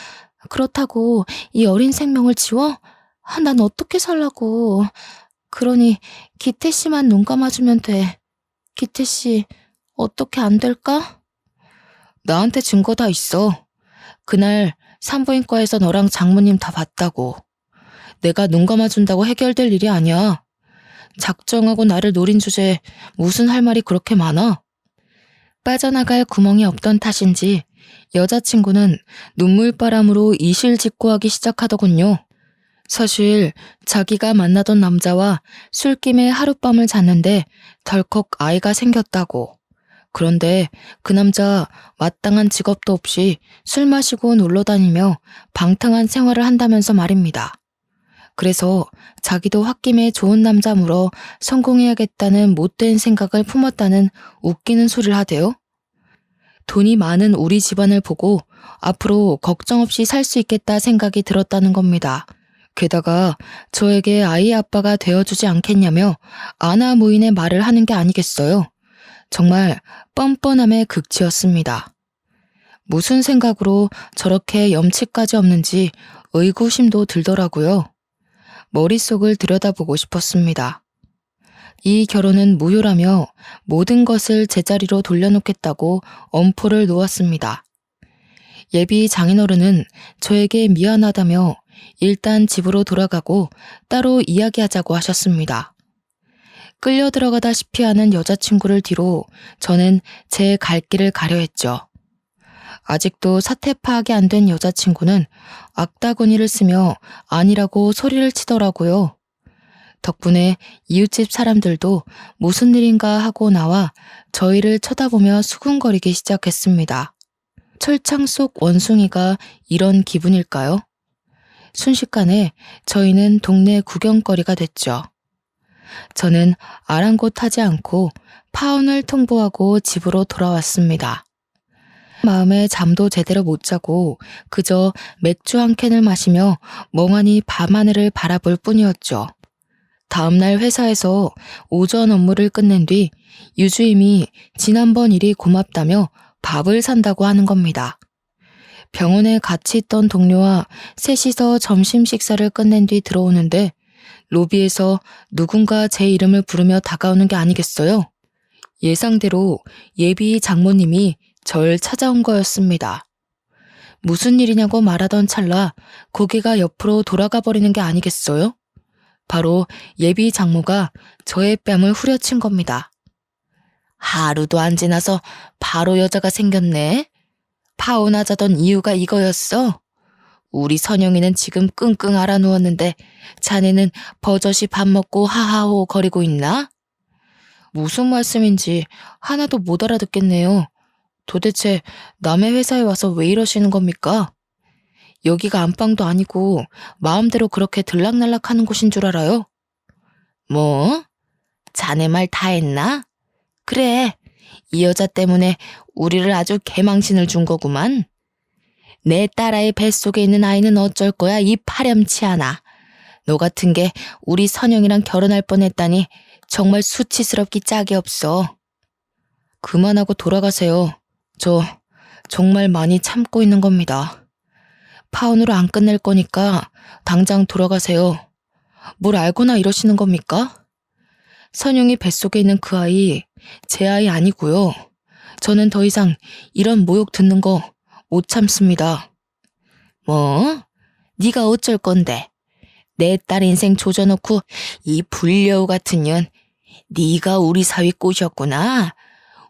그렇다고 이 어린 생명을 지워? 난 어떻게 살라고. 그러니 기태 씨만 눈 감아주면 돼. 기태 씨 어떻게 안 될까? 나한테 증거 다 있어. 그날 산부인과에서 너랑 장모님 다 봤다고. 내가 눈 감아준다고 해결될 일이 아니야. 작정하고 나를 노린 주제에 무슨 할 말이 그렇게 많아? 빠져나갈 구멍이 없던 탓인지 여자친구는 눈물바람으로 이실직고하기 시작하더군요. 사실 자기가 만나던 남자와 술김에 하룻밤을 잤는데 덜컥 아이가 생겼다고. 그런데 그 남자 마땅한 직업도 없이 술 마시고 놀러 다니며 방탕한 생활을 한다면서 말입니다. 그래서 자기도 홧김에 좋은 남자 물어 성공해야겠다는 못된 생각을 품었다는 웃기는 소리를 하대요. 돈이 많은 우리 집안을 보고 앞으로 걱정 없이 살 수 있겠다 생각이 들었다는 겁니다. 게다가 저에게 아이의 아빠가 되어주지 않겠냐며 아나무인의 말을 하는 게 아니겠어요. 정말 뻔뻔함의 극치였습니다. 무슨 생각으로 저렇게 염치까지 없는지 의구심도 들더라고요. 머릿속을 들여다보고 싶었습니다. 이 결혼은 무효라며 모든 것을 제자리로 돌려놓겠다고 엄포를 놓았습니다. 예비 장인어른은 저에게 미안하다며 일단 집으로 돌아가고 따로 이야기하자고 하셨습니다. 끌려 들어가다시피 하는 여자친구를 뒤로 저는 제 갈 길을 가려 했죠. 아직도 사태 파악이 안 된 여자친구는 악다구니를 쓰며 아니라고 소리를 치더라고요. 덕분에 이웃집 사람들도 무슨 일인가 하고 나와 저희를 쳐다보며 수군거리기 시작했습니다. 철창 속 원숭이가 이런 기분일까요? 순식간에 저희는 동네 구경거리가 됐죠. 저는 아랑곳하지 않고 파혼을 통보하고 집으로 돌아왔습니다. 마음에 잠도 제대로 못 자고 그저 맥주 한 캔을 마시며 멍하니 밤하늘을 바라볼 뿐이었죠. 다음날 회사에서 오전 업무를 끝낸 뒤 유주임이 지난번 일이 고맙다며 밥을 산다고 하는 겁니다. 병원에 같이 있던 동료와 셋이서 점심 식사를 끝낸 뒤 들어오는데 로비에서 누군가 제 이름을 부르며 다가오는 게 아니겠어요? 예상대로 예비 장모님이 절 찾아온 거였습니다. 무슨 일이냐고 말하던 찰나 고개가 옆으로 돌아가 버리는 게 아니겠어요? 바로 예비 장모가 저의 뺨을 후려친 겁니다. 하루도 안 지나서 바로 여자가 생겼네. 파혼하자던 이유가 이거였어. 우리 선영이는 지금 끙끙 앓아 누웠는데 자네는 버젓이 밥 먹고 하하호 거리고 있나? 무슨 말씀인지 하나도 못 알아듣겠네요. 도대체 남의 회사에 와서 왜 이러시는 겁니까? 여기가 안방도 아니고 마음대로 그렇게 들락날락 하는 곳인 줄 알아요? 뭐? 자네 말 다 했나? 그래, 이 여자 때문에 우리를 아주 개망신을 준 거구만. 내 딸아이 뱃속에 있는 아이는 어쩔 거야, 이 파렴치 않아. 너 같은 게 우리 선영이랑 결혼할 뻔했다니 정말 수치스럽기 짝이 없어. 그만하고 돌아가세요. 저 정말 많이 참고 있는 겁니다. 파혼으로 안 끝낼 거니까 당장 돌아가세요. 뭘 알고나 이러시는 겁니까? 선영이 뱃속에 있는 그 아이, 제 아이 아니고요. 저는 더 이상 이런 모욕 듣는 거 못 참습니다. 뭐? 네가 어쩔 건데? 내 딸 인생 조져놓고 이 불려우 같은 년, 네가 우리 사위 꼬셨구나.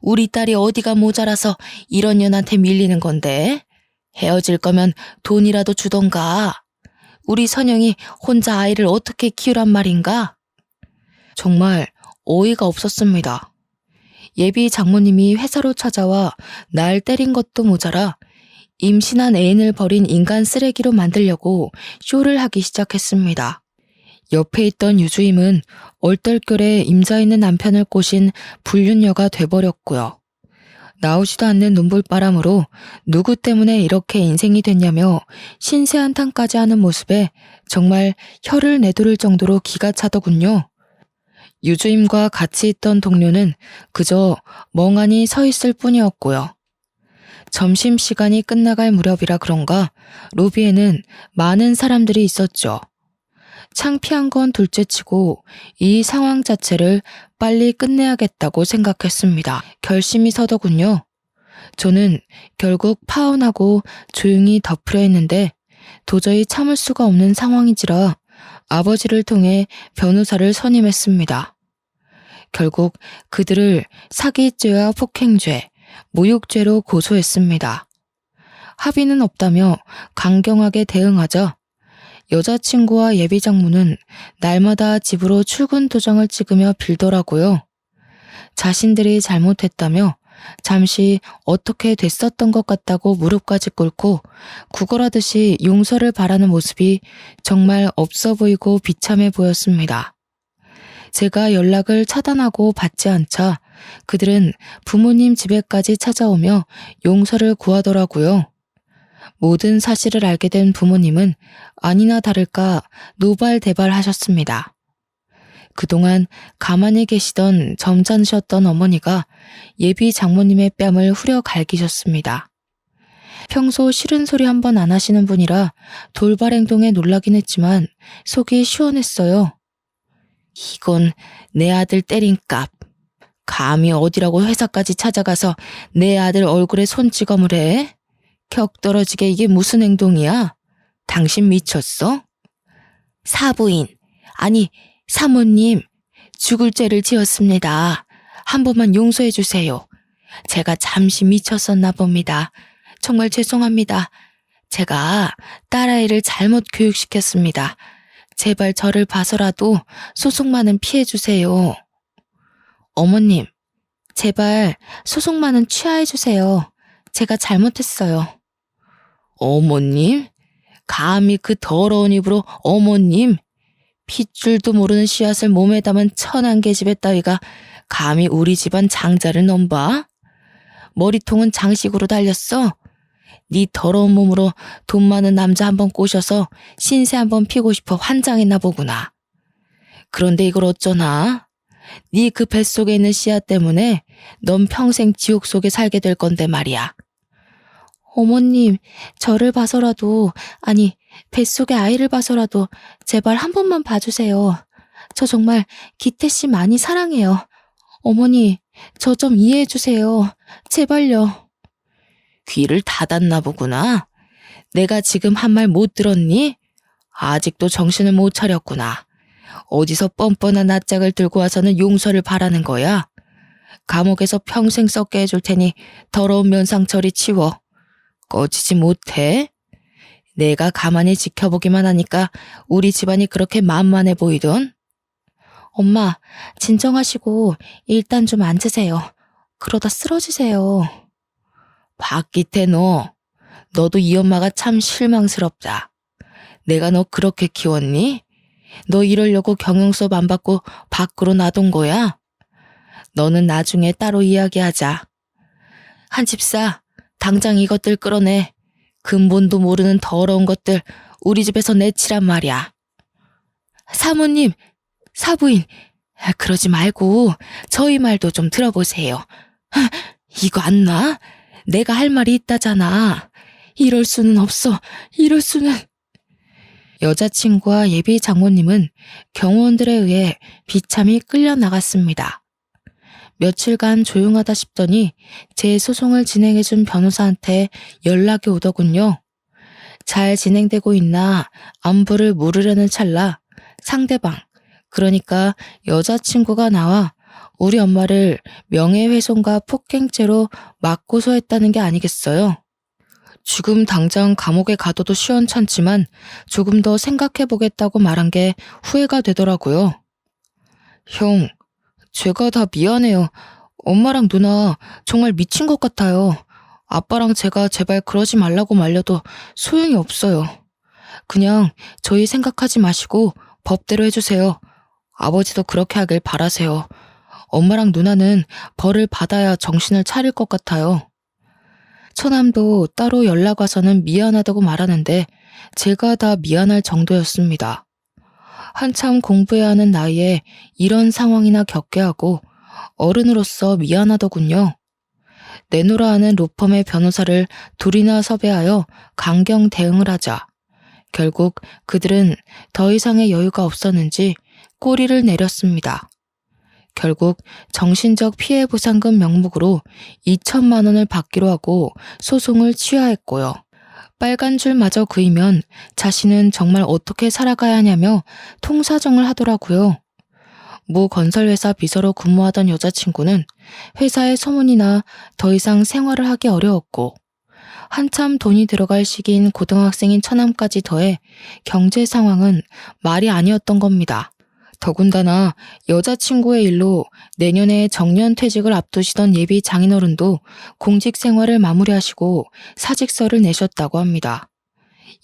우리 딸이 어디가 모자라서 이런 년한테 밀리는 건데? 헤어질 거면 돈이라도 주던가. 우리 선영이 혼자 아이를 어떻게 키우란 말인가? 정말 어이가 없었습니다. 예비 장모님이 회사로 찾아와 날 때린 것도 모자라 임신한 애인을 버린 인간 쓰레기로 만들려고 쇼를 하기 시작했습니다. 옆에 있던 유주임은 얼떨결에 임자 있는 남편을 꼬신 불륜녀가 돼버렸고요. 나오지도 않는 눈물바람으로 누구 때문에 이렇게 인생이 됐냐며 신세한탄까지 하는 모습에 정말 혀를 내두를 정도로 기가 차더군요. 유주임과 같이 있던 동료는 그저 멍하니 서 있을 뿐이었고요. 점심시간이 끝나갈 무렵이라 그런가 로비에는 많은 사람들이 있었죠. 창피한 건 둘째치고 이 상황 자체를 빨리 끝내야겠다고 생각했습니다. 결심이 서더군요. 저는 결국 파혼하고 조용히 덮으려 했는데 도저히 참을 수가 없는 상황이지라 아버지를 통해 변호사를 선임했습니다. 결국 그들을 사기죄와 폭행죄, 모욕죄로 고소했습니다. 합의는 없다며 강경하게 대응하자 여자친구와 예비장모는 날마다 집으로 출근 도장을 찍으며 빌더라고요. 자신들이 잘못했다며 잠시 어떻게 됐었던 것 같다고 무릎까지 꿇고 구걸하듯이 용서를 바라는 모습이 정말 없어 보이고 비참해 보였습니다. 제가 연락을 차단하고 받지 않자 그들은 부모님 집에까지 찾아오며 용서를 구하더라고요. 모든 사실을 알게 된 부모님은 아니나 다를까 노발대발하셨습니다. 그동안 가만히 계시던 점잖으셨던 어머니가 예비 장모님의 뺨을 후려 갈기셨습니다. 평소 싫은 소리 한 번 안 하시는 분이라 돌발 행동에 놀라긴 했지만 속이 시원했어요. 이건 내 아들 때린 값. 감히 어디라고 회사까지 찾아가서 내 아들 얼굴에 손찌검을 해? 격 떨어지게 이게 무슨 행동이야? 당신 미쳤어? 사부인, 아니 사모님, 죽을 죄를 지었습니다. 한 번만 용서해 주세요. 제가 잠시 미쳤었나 봅니다. 정말 죄송합니다. 제가 딸아이를 잘못 교육시켰습니다. 제발 저를 봐서라도 소송만은 피해 주세요. 어머님, 제발 소송만은 취하해 주세요. 제가 잘못했어요. 어머님? 감히 그 더러운 입으로 어머님? 핏줄도 모르는 씨앗을 몸에 담은 천한 계집애 따위가 감히 우리 집안 장자를 넘봐? 머리통은 장식으로 달렸어? 네 더러운 몸으로 돈 많은 남자 한번 꼬셔서 신세 한번 피고 싶어 환장했나 보구나. 그런데 이걸 어쩌나? 네 그 뱃속에 있는 씨앗 때문에 넌 평생 지옥 속에 살게 될 건데 말이야. 어머님, 저를 봐서라도, 아니 뱃속의 아이를 봐서라도 제발 한 번만 봐주세요. 저 정말 기태 씨 많이 사랑해요. 어머니, 저 좀 이해해 주세요. 제발요. 귀를 닫았나 보구나. 내가 지금 한 말 못 들었니? 아직도 정신을 못 차렸구나. 어디서 뻔뻔한 낯짝을 들고 와서는 용서를 바라는 거야? 감옥에서 평생 썩게 해줄 테니 더러운 면상 저리 치워. 꺼지지 못해? 내가 가만히 지켜보기만 하니까 우리 집안이 그렇게 만만해 보이던? 엄마, 진정하시고 일단 좀 앉으세요. 그러다 쓰러지세요. 박기태 너도 이 엄마가 참 실망스럽다. 내가 너 그렇게 키웠니? 너 이러려고 경영수업 안 받고 밖으로 놔둔 거야? 너는 나중에 따로 이야기하자. 한집사, 당장 이것들 끌어내. 근본도 모르는 더러운 것들 우리 집에서 내치란 말이야. 사모님, 사부인, 그러지 말고 저희 말도 좀 들어보세요. 이거 안 놔? 내가 할 말이 있다잖아. 이럴 수는 없어. 이럴 수는. 여자친구와 예비 장모님은 경호원들에 의해 비참히 끌려나갔습니다. 며칠간 조용하다 싶더니 제 소송을 진행해준 변호사한테 연락이 오더군요. 잘 진행되고 있나 안부를 물으려는 찰나 상대방, 그러니까 여자친구가 나와 우리 엄마를 명예훼손과 폭행죄로 맞고소했다는 게 아니겠어요? 지금 당장 감옥에 가둬도 시원찮지만 조금 더 생각해보겠다고 말한 게 후회가 되더라고요. 형, 제가 다 미안해요. 엄마랑 누나 정말 미친 것 같아요. 아빠랑 제가 제발 그러지 말라고 말려도 소용이 없어요. 그냥 저희 생각하지 마시고 법대로 해주세요. 아버지도 그렇게 하길 바라세요. 엄마랑 누나는 벌을 받아야 정신을 차릴 것 같아요. 처남도 따로 연락 와서는 미안하다고 말하는데 제가 다 미안할 정도였습니다. 한참 공부해야 하는 나이에 이런 상황이나 겪게 하고 어른으로서 미안하더군요. 내노라 하는 로펌의 변호사를 둘이나 섭외하여 강경 대응을 하자 결국 그들은 더 이상의 여유가 없었는지 꼬리를 내렸습니다. 결국 정신적 피해 보상금 명목으로 2천만 원을 받기로 하고 소송을 취하했고요. 빨간 줄마저 그이면 자신은 정말 어떻게 살아가야 하냐며 통사정을 하더라고요. 모 건설회사 비서로 근무하던 여자친구는 회사의 소문이나 더 이상 생활을 하기 어려웠고 한참 돈이 들어갈 시기인 고등학생인 처남까지 더해 경제 상황은 말이 아니었던 겁니다. 더군다나 여자친구의 일로 내년에 정년퇴직을 앞두시던 예비 장인어른도 공직 생활을 마무리하시고 사직서를 내셨다고 합니다.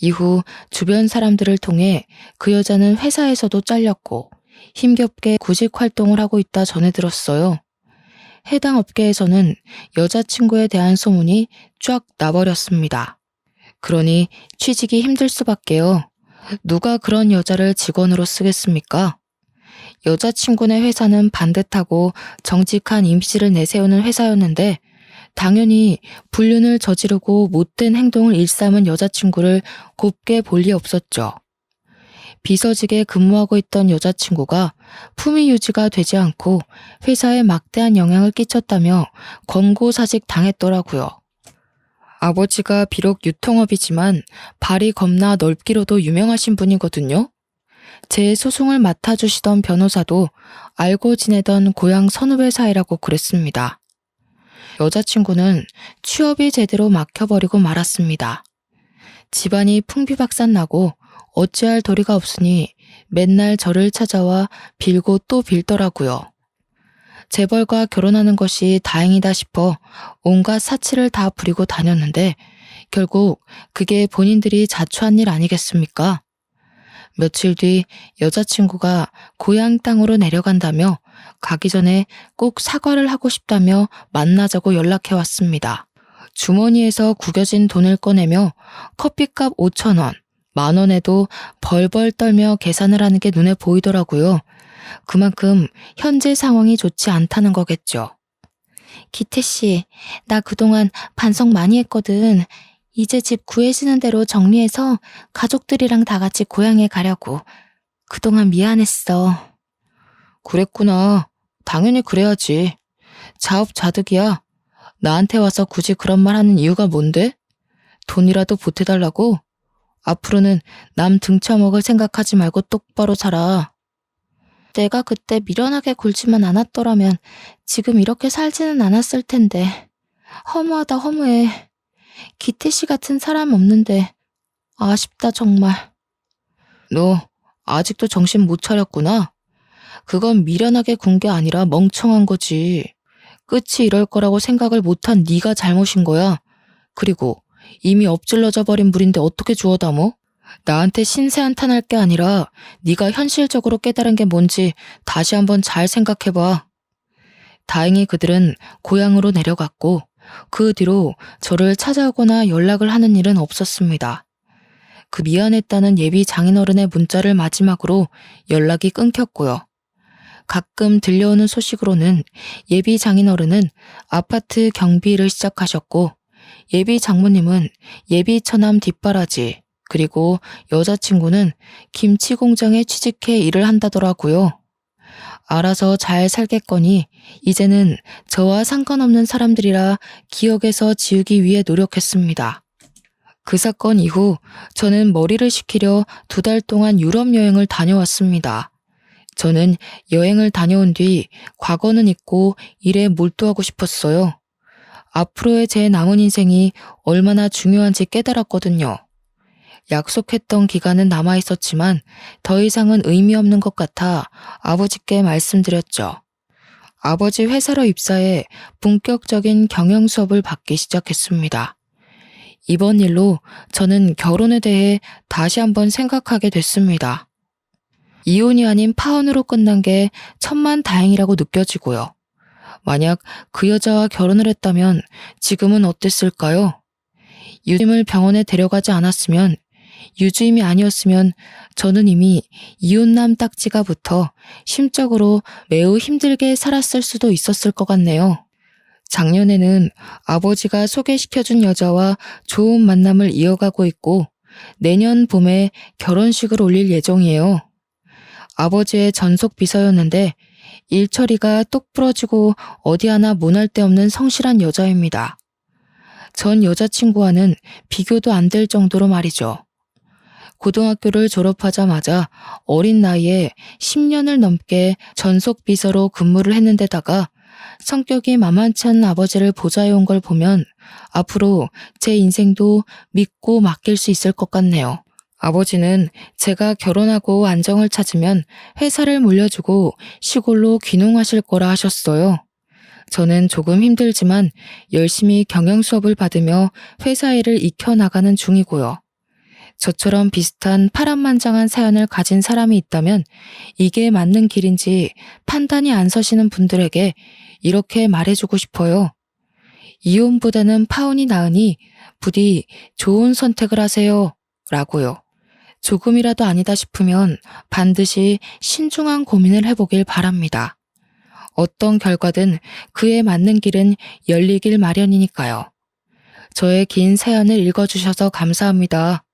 이후 주변 사람들을 통해 그 여자는 회사에서도 잘렸고 힘겹게 구직 활동을 하고 있다 전해 들었어요. 해당 업계에서는 여자친구에 대한 소문이 쫙 나버렸습니다. 그러니 취직이 힘들 수밖에요. 누가 그런 여자를 직원으로 쓰겠습니까? 여자친구네 회사는 반듯하고 정직한 이미지를 내세우는 회사였는데 당연히 불륜을 저지르고 못된 행동을 일삼은 여자친구를 곱게 볼 리 없었죠. 비서직에 근무하고 있던 여자친구가 품위 유지가 되지 않고 회사에 막대한 영향을 끼쳤다며 권고사직 당했더라고요. 아버지가 비록 유통업이지만 발이 겁나 넓기로도 유명하신 분이거든요. 제 소송을 맡아주시던 변호사도 알고 지내던 고향 선후배 사이라고 그랬습니다. 여자친구는 취업이 제대로 막혀버리고 말았습니다. 집안이 풍비박산나고 어찌할 도리가 없으니 맨날 저를 찾아와 빌고 또 빌더라고요. 재벌과 결혼하는 것이 다행이다 싶어 온갖 사치를 다 부리고 다녔는데 결국 그게 본인들이 자초한 일 아니겠습니까? 며칠 뒤 여자친구가 고향 땅으로 내려간다며 가기 전에 꼭 사과를 하고 싶다며 만나자고 연락해 왔습니다. 주머니에서 구겨진 돈을 꺼내며 커피값 5천 원, 10,000원에도 벌벌 떨며 계산을 하는 게 눈에 보이더라고요. 그만큼 현재 상황이 좋지 않다는 거겠죠. 기태 씨, 나 그동안 반성 많이 했거든. 이제 집 구해지는 대로 정리해서 가족들이랑 다 같이 고향에 가려고. 그동안 미안했어. 그랬구나. 당연히 그래야지. 자업자득이야. 나한테 와서 굳이 그런 말 하는 이유가 뭔데? 돈이라도 보태달라고? 앞으로는 남 등쳐먹을 생각하지 말고 똑바로 살아. 내가 그때 미련하게 굴지만 않았더라면 지금 이렇게 살지는 않았을 텐데. 허무하다 허무해. 기태 씨 같은 사람 없는데 아쉽다 정말. 너 아직도 정신 못 차렸구나. 그건 미련하게 군 게 아니라 멍청한 거지. 끝이 이럴 거라고 생각을 못한 네가 잘못인 거야. 그리고 이미 엎질러져 버린 물인데 어떻게 주워 담어? 나한테 신세 한탄할 게 아니라 네가 현실적으로 깨달은 게 뭔지 다시 한번 잘 생각해봐. 다행히 그들은 고향으로 내려갔고 그 뒤로 저를 찾아오거나 연락을 하는 일은 없었습니다. 그 미안했다는 예비 장인어른의 문자를 마지막으로 연락이 끊겼고요. 가끔 들려오는 소식으로는 예비 장인어른은 아파트 경비를 시작하셨고 예비 장모님은 예비 처남 뒷바라지 그리고 여자친구는 김치 공장에 취직해 일을 한다더라고요. 알아서 잘 살겠거니 이제는 저와 상관없는 사람들이라 기억에서 지우기 위해 노력했습니다. 그 사건 이후 저는 머리를 식히려 2달 동안 유럽 여행을 다녀왔습니다. 저는 여행을 다녀온 뒤 과거는 잊고 일에 몰두하고 싶었어요. 앞으로의 제 남은 인생이 얼마나 중요한지 깨달았거든요. 약속했던 기간은 남아 있었지만 더 이상은 의미 없는 것 같아 아버지께 말씀드렸죠. 아버지 회사로 입사해 본격적인 경영 수업을 받기 시작했습니다. 이번 일로 저는 결혼에 대해 다시 한번 생각하게 됐습니다. 이혼이 아닌 파혼으로 끝난 게 천만다행이라고 느껴지고요. 만약 그 여자와 결혼을 했다면 지금은 어땠을까요? 유주임을 병원에 데려가지 않았으면, 유주임이 아니었으면 저는 이미 이혼남 딱지가 붙어 심적으로 매우 힘들게 살았을 수도 있었을 것 같네요. 작년에는 아버지가 소개시켜준 여자와 좋은 만남을 이어가고 있고 내년 봄에 결혼식을 올릴 예정이에요. 아버지의 전속 비서였는데 일 처리가 똑 부러지고 어디 하나 모날 데 없는 성실한 여자입니다. 전 여자친구와는 비교도 안 될 정도로 말이죠. 고등학교를 졸업하자마자 어린 나이에 10년을 넘게 전속 비서로 근무를 했는데다가 성격이 만만치 않은 아버지를 보좌해온 걸 보면 앞으로 제 인생도 믿고 맡길 수 있을 것 같네요. 아버지는 제가 결혼하고 안정을 찾으면 회사를 물려주고 시골로 귀농하실 거라 하셨어요. 저는 조금 힘들지만 열심히 경영 수업을 받으며 회사 일을 익혀나가는 중이고요. 저처럼 비슷한 파란만장한 사연을 가진 사람이 있다면 이게 맞는 길인지 판단이 안 서시는 분들에게 이렇게 말해주고 싶어요. 이혼보다는 파혼이 나으니 부디 좋은 선택을 하세요. 라고요. 조금이라도 아니다 싶으면 반드시 신중한 고민을 해보길 바랍니다. 어떤 결과든 그에 맞는 길은 열리길 마련이니까요. 저의 긴 사연을 읽어주셔서 감사합니다.